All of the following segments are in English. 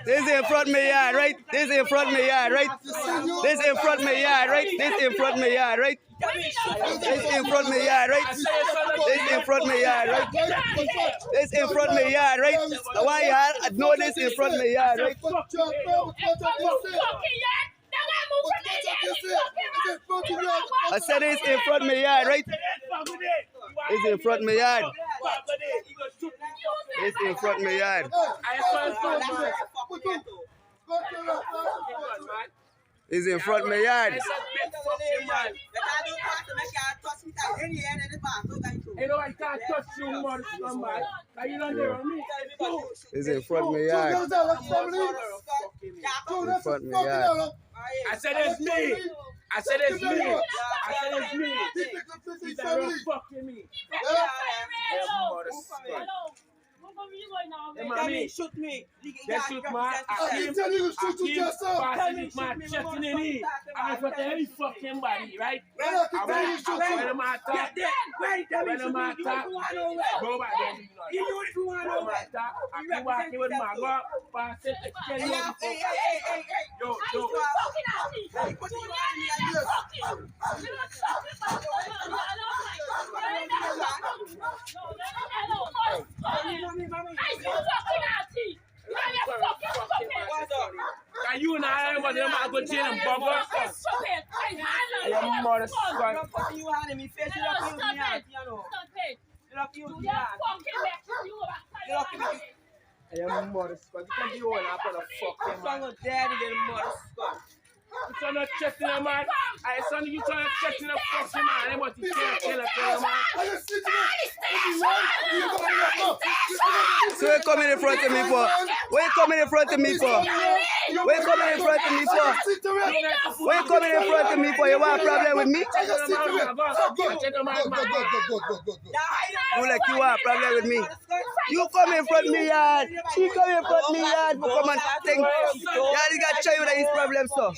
This in front of me yard, right? This in front of me yard, right? This in front of me yard, right? This in front of me yard, right? This in front of me yard, right? This in front of me yard, right? This in front of me yard, right? The one yard, I know this in front of me yard, right? I said it's in front of me yard, right? It's in front of me yard. It's in front of me yard. It's in front of my yard. It's in front of my yard. In front of my yard. I said it's me. I said it's me. I said it's me. He's fucking me. Mommy, shoot me. They shoot my. I tell you to shoot yourself. My chest in the knee. I put any fucking body, right? When I'm attack, go back there. You know if you want to go back there, I'm walking with my God. Pass it. Yo. Can you and I go to go jail and bug us? You had me face. You don't use me out, you know. You don't use me out. I am mother squad. Because you want to put a fucking man. I'm daddy little mother squad. You trying to check in a man. I son you trying to check in a fucking man. But you can't kill a man. So you coming in front of me for? Where you coming in front of me for? Where you coming in front of me for? Where you coming in front of me for? You want a problem with me? You like you want a problem with me? You come in front of me yard. She come in front of me yard for come and think. Yeah, you got to show you that his problem, so.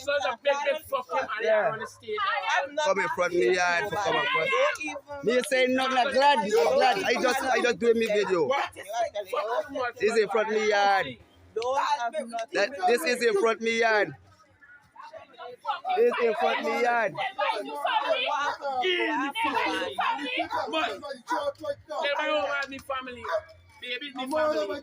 Yeah. Come in front of me yard for come in front. Me saying nothing like glad. I just doing me video. This is in front of me yard. This is in front of me yard. This is in front of me yard. Family. Baby, my family.